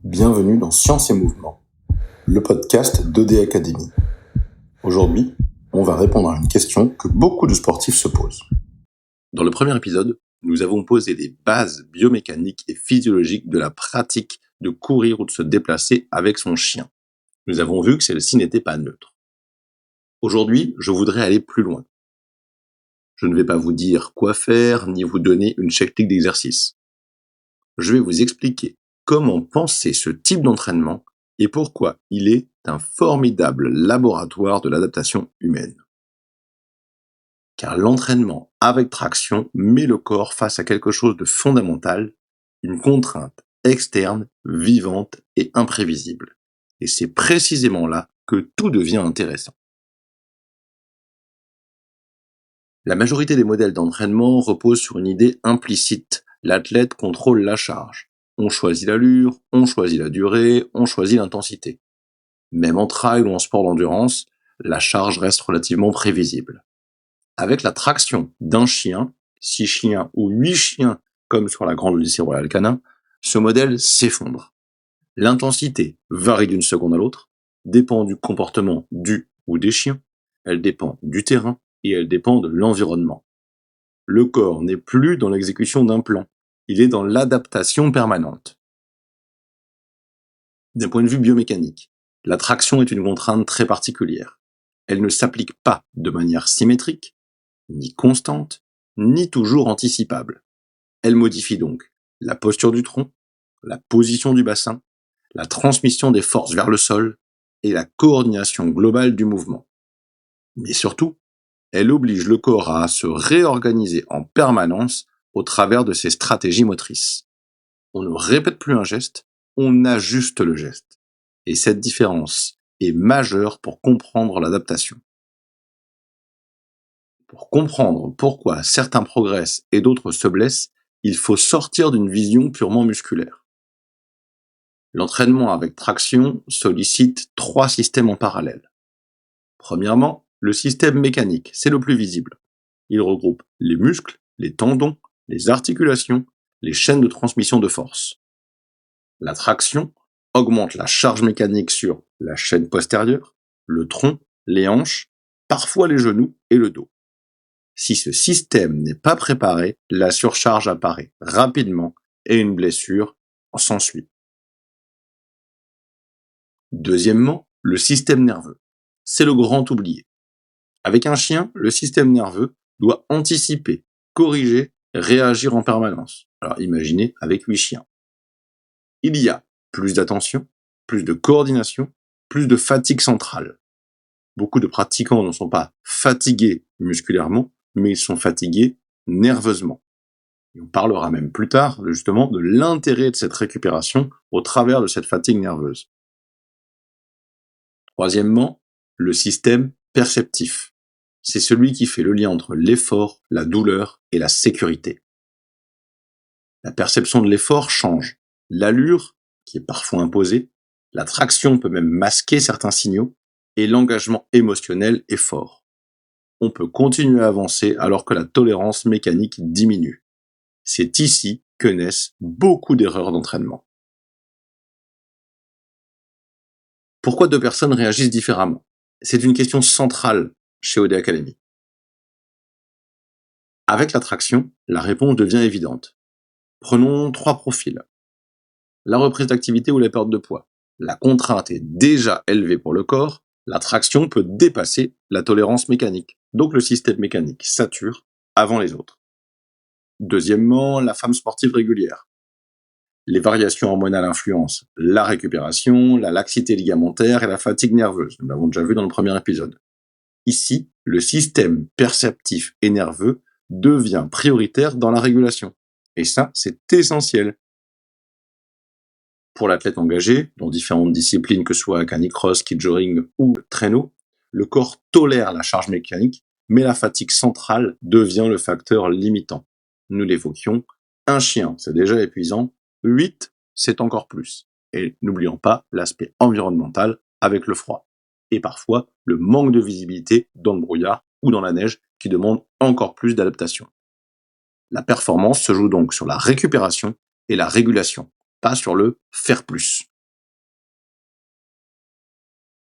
Bienvenue dans Science et Mouvement, le podcast d'ED Academy. Aujourd'hui, on va répondre à une question que beaucoup de sportifs se posent. Dans le premier épisode, nous avons posé les bases biomécaniques et physiologiques de la pratique de courir ou de se déplacer avec son chien. Nous avons vu que celle-ci n'était pas neutre. Aujourd'hui, je voudrais aller plus loin. Je ne vais pas vous dire quoi faire, ni vous donner une checklist d'exercices. Je vais vous expliquer comment penser ce type d'entraînement et pourquoi il est un formidable laboratoire de l'adaptation humaine. Car l'entraînement avec traction met le corps face à quelque chose de fondamental, une contrainte externe, vivante et imprévisible. Et c'est précisément là que tout devient intéressant. La majorité des modèles d'entraînement reposent sur une idée implicite. L'athlète contrôle la charge. On choisit l'allure, on choisit la durée, on choisit l'intensité. Même en trail ou en sport d'endurance, la charge reste relativement prévisible. Avec la traction d'un chien, 6 chiens ou 8 chiens, comme sur la Grande Odyssée Royale Canin, ce modèle s'effondre. L'intensité varie d'une seconde à l'autre, dépend du comportement du ou des chiens, elle dépend du terrain et elle dépend de l'environnement. Le corps n'est plus dans l'exécution d'un plan, il est dans l'adaptation permanente. D'un point de vue biomécanique, la traction est une contrainte très particulière. Elle ne s'applique pas de manière symétrique, ni constante, ni toujours anticipable. Elle modifie donc la posture du tronc, la position du bassin, la transmission des forces vers le sol et la coordination globale du mouvement. Mais surtout, elle oblige le corps à se réorganiser en permanence au travers de ses stratégies motrices. On ne répète plus un geste, on ajuste le geste. Et cette différence est majeure pour comprendre l'adaptation. Pour comprendre pourquoi certains progressent et d'autres se blessent, il faut sortir d'une vision purement musculaire. L'entraînement avec traction sollicite 3 systèmes en parallèle. Premièrement, le système mécanique, c'est le plus visible. Il regroupe les muscles, les tendons, les articulations, les chaînes de transmission de force. La traction augmente la charge mécanique sur la chaîne postérieure, le tronc, les hanches, parfois les genoux et le dos. Si ce système n'est pas préparé, la surcharge apparaît rapidement et une blessure s'ensuit. Deuxièmement, le système nerveux. C'est le grand oublié. Avec un chien, le système nerveux doit anticiper, corriger, réagir en permanence. Alors imaginez avec 8 chiens. Il y a plus d'attention, plus de coordination, plus de fatigue centrale. Beaucoup de pratiquants ne sont pas fatigués musculairement, mais ils sont fatigués nerveusement. Et on parlera même plus tard, justement, de l'intérêt de cette récupération au travers de cette fatigue nerveuse. Troisièmement, le système perceptif. C'est celui qui fait le lien entre l'effort, la douleur et la sécurité. La perception de l'effort change. L'allure, qui est parfois imposée, la traction peut même masquer certains signaux, et l'engagement émotionnel est fort. On peut continuer à avancer alors que la tolérance mécanique diminue. C'est ici que naissent beaucoup d'erreurs d'entraînement. Pourquoi 2 personnes réagissent différemment ? C'est une question centrale chez OD Academy. Avec la traction, la réponse devient évidente. Prenons 3 profils. La reprise d'activité ou la perte de poids. La contrainte est déjà élevée pour le corps, la traction peut dépasser la tolérance mécanique. Donc le système mécanique sature avant les autres. Deuxièmement, la femme sportive régulière. Les variations hormonales influencent la récupération, la laxité ligamentaire et la fatigue nerveuse. Nous l'avons déjà vu dans le premier épisode. Ici, le système perceptif et nerveux devient prioritaire dans la régulation. Et ça, c'est essentiel. Pour l'athlète engagé, dans différentes disciplines que ce soit canicross, ski-jogging ou traîneau, le corps tolère la charge mécanique, mais la fatigue centrale devient le facteur limitant. Nous l'évoquions, un chien, c'est déjà épuisant, 8, c'est encore plus. Et n'oublions pas l'aspect environnemental avec le froid. Et parfois, le manque de visibilité dans le brouillard ou dans la neige qui demande encore plus d'adaptation. La performance se joue donc sur la récupération et la régulation, pas sur le faire plus.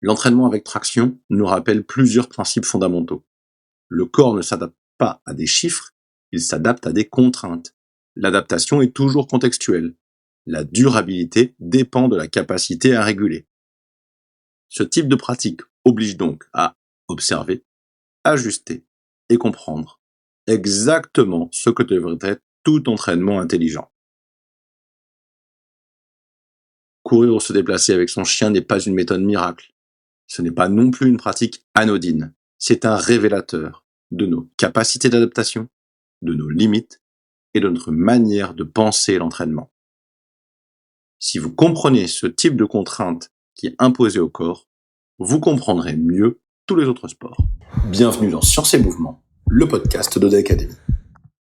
L'entraînement avec traction nous rappelle plusieurs principes fondamentaux. Le corps ne s'adapte pas à des chiffres, il s'adapte à des contraintes. L'adaptation est toujours contextuelle. La durabilité dépend de la capacité à réguler. Ce type de pratique oblige donc à observer, ajuster et comprendre exactement ce que devrait être tout entraînement intelligent. Courir ou se déplacer avec son chien n'est pas une méthode miracle. Ce n'est pas non plus une pratique anodine. C'est un révélateur de nos capacités d'adaptation, de nos limites et de notre manière de penser l'entraînement. Si vous comprenez ce type de contrainte qui est imposée au corps, vous comprendrez mieux tous les autres sports. Bienvenue dans Science et Mouvement, le podcast d'Oda Academy.